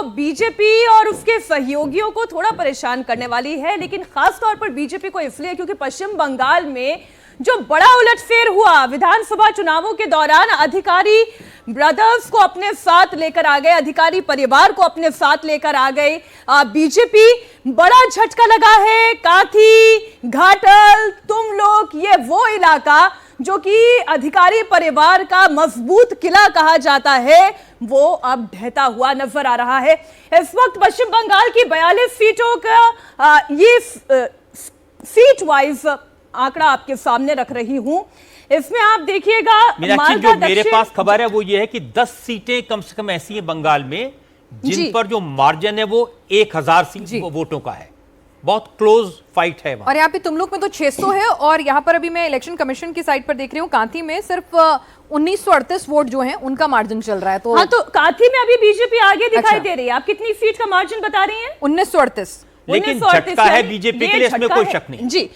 BJP और उसके सहयोगियों को थोड़ा परेशान करने वाली है, लेकिन खास तौर पर बीजेपी को इसलिए क्योंकि पश्चिम बंगाल में जो बड़ा उलटफेर हुआ विधानसभा चुनावों के दौरान, अधिकारी ब्रदर्स को अपने साथ लेकर आ गए, अधिकारी परिवार को अपने साथ लेकर आ गए बीजेपी। बड़ा झटका लगा है। काथी, घाटल, तुम लोग, ये वो इलाका जो कि अधिकारी परिवार का मजबूत किला कहा जाता है, वो अब ढहता हुआ नजर आ रहा है। इस वक्त पश्चिम बंगाल की 42 सीटों का ये सीट वाइज आंकड़ा आपके सामने रख रही हूं। इसमें आप देखिएगा, जो मेरे पास खबर है वो ये है कि 10 सीटें कम से कम ऐसी हैं बंगाल में जिन पर जो मार्जिन है वो 1000 सीट वोटों का है। बहुत क्लोज फाइट है वहां। और यहाँ पे तुम लोग में तो 600 है, और यहाँ पर अभी मैं इलेक्शन कमीशन की साइट पर देख रही हूँ, कांथी में सिर्फ 1938 वोट जो हैं उनका मार्जिन चल रहा है। तो हाँ, तो कांथी में अभी बीजेपी आगे दिखाई दे रही है। आप कितनी सीट का मार्जिन बता रही हैं? 1938। लेकिन झटका है बीजेपी के लिए, इसमें कोई शक नहीं जी।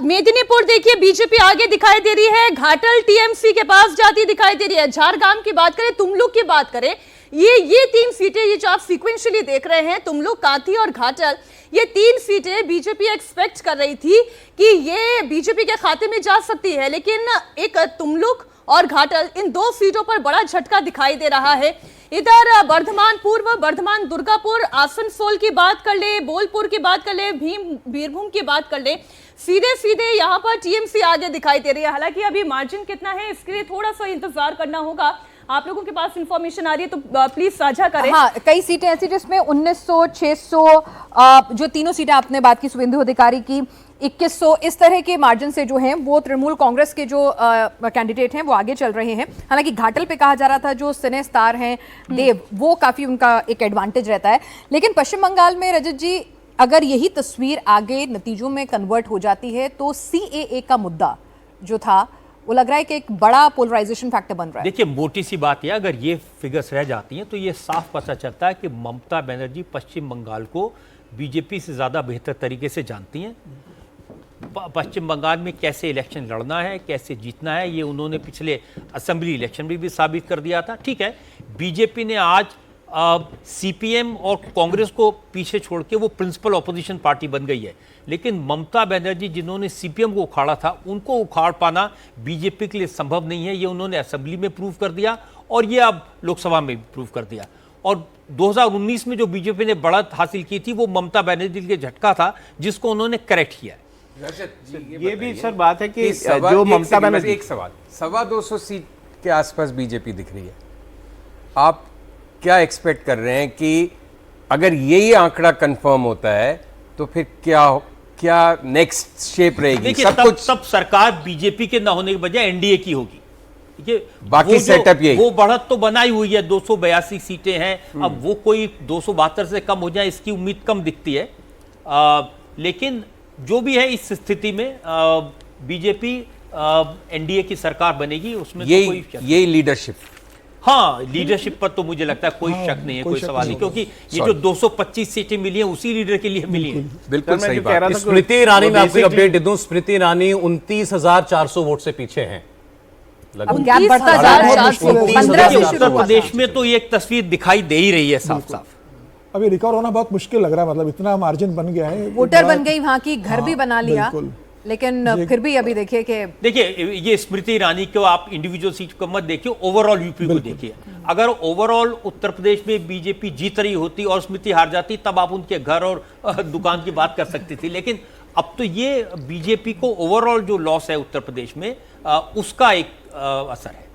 मेदिनीपुर देखिए, बीजेपी आगे दिखाई दे रही है। घाटल टीएमसी के पास जाती दिखाई दे रही है। झारग्राम की बात करें, तुमलुक की बात करें, ये 3 सीटें, ये जो आप सीक्वेंशियली देख रहे हैं, तुमलुक, कांथी और घाटल, ये 3 सीटें बीजेपी एक्सपेक्ट कर रही थी कि ये बीजेपी के खाते में जा सकती है, लेकिन एक तुमलुक और घाटल, इन 2 सीटों पर बड़ा झटका दिखाई दे रहा है। इधर बर्धमान पूर्व, बर्धमान दुर्गापुर, आसनसोल की बात कर ले, बोलपुर की बात कर ले, बीरभूम की बात कर ले, सीधे सीधे यहाँ पर टीएमसी आगे दिखाई दे रही है। हालांकि अभी मार्जिन कितना है इसके लिए थोड़ा सा इंतजार करना होगा। आप लोगों के पास इंफॉर्मेशन आ रही है तो प्लीज साझा करें। हाँ, कई सीटें ऐसी जिसमें 1900, 600, जो तीनों सीटें आपने बात की, शुभेंदु अधिकारी की 2100, इस तरह के मार्जिन से जो हैं वो तृणमूल कांग्रेस के जो कैंडिडेट हैं वो आगे चल रहे हैं। हालांकि घाटल पे कहा जा रहा था जो सिने स्टार हैं देव, वो काफी उनका एक एडवांटेज रहता है। लेकिन पश्चिम बंगाल में रजत जी, अगर यही तस्वीर आगे नतीजों में कन्वर्ट हो जाती है तो CAA का मुद्दा जो था वो लग रहा है कि एक बड़ा पोलराइजेशन फैक्टर बन रहा है। देखिए, मोटी सी बात है, अगर ये फिगर्स रह जाती हैं तो ये साफ पता चलता है कि ममता बनर्जी पश्चिम बंगाल को बीजेपी से ज़्यादा बेहतर तरीके से जानती हैं। पश्चिम बंगाल में कैसे इलेक्शन लड़ना है, कैसे जीतना है, ये उन्होंने पिछले असेंबली इलेक्शन में भी साबित कर दिया था। ठीक है, बीजेपी ने आज CPM और कांग्रेस को पीछे छोड़ के वो प्रिंसिपल ऑपोजिशन पार्टी बन गई है, लेकिन ममता बनर्जी जिन्होंने CPM को उखाड़ा था, उनको उखाड़ पाना बीजेपी के लिए संभव नहीं है। ये उन्होंने असेंबली में प्रूव कर दिया और ये अब लोकसभा में भी प्रूव कर दिया। और 2019 में जो बीजेपी ने बढ़त हासिल की थी वो ममता बनर्जी के झटका था जिसको उन्होंने करेक्ट किया है। ये भी सर बात है कि जो ममता बनर्जी, एक सवाल, 225 सीट के आसपास बीजेपी दिख रही है, आप क्या एक्सपेक्ट कर रहे हैं कि अगर यही आंकड़ा कंफर्म होता है तो फिर क्या नेक्स्ट शेप रहेगी? देखिए, सब कुछ तब सरकार बीजेपी के ना होने के बजाय एनडीए की होगी। बाकी सेटअप ये, वो बढ़त तो बनाई हुई है, 282 सीटें हैं। अब वो कोई 272 से कम हो जाए इसकी उम्मीद कम दिखती है। लेकिन जो भी है, इस स्थिति में बीजेपी एनडीए की सरकार बनेगी, उसमें तो कोई यही लीडरशिप। हाँ, लीडरशिप पर तो मुझे लगता है कोई शक नहीं है, कोई सवाल नहीं, क्योंकि ये जो 225 सीटें मिली हैं उसी लीडर के लिए मिली हैं। बिल्कुल सही बात। स्मृति ईरानी, मैं आपको अपडेट दे दूं, स्मृति ईरानी 29,400 वोट से पीछे हैं। गैप बढ़ता जा रहा है। उत्तर प्रदेश में तो ये एक तस्वीर दिखाई दे ही रही है साफ साफ। अभी रिकवर होना बहुत मुश्किल लग रहा है, मतलब इतना मार्जिन बन गया है। वोटर बन गई, वहां की घर भी बना लिया, लेकिन फिर भी अभी देखिए ये स्मृति ईरानी को आप इंडिविजुअल सीट को मत देखिए, ओवरऑल यूपी को देखिए। अगर ओवरऑल उत्तर प्रदेश में बीजेपी जीत रही होती और स्मृति हार जाती, तब आप उनके घर और दुकान की बात कर सकती थी। लेकिन अब तो ये बीजेपी को ओवरऑल जो लॉस है उत्तर प्रदेश में, उसका एक असर है।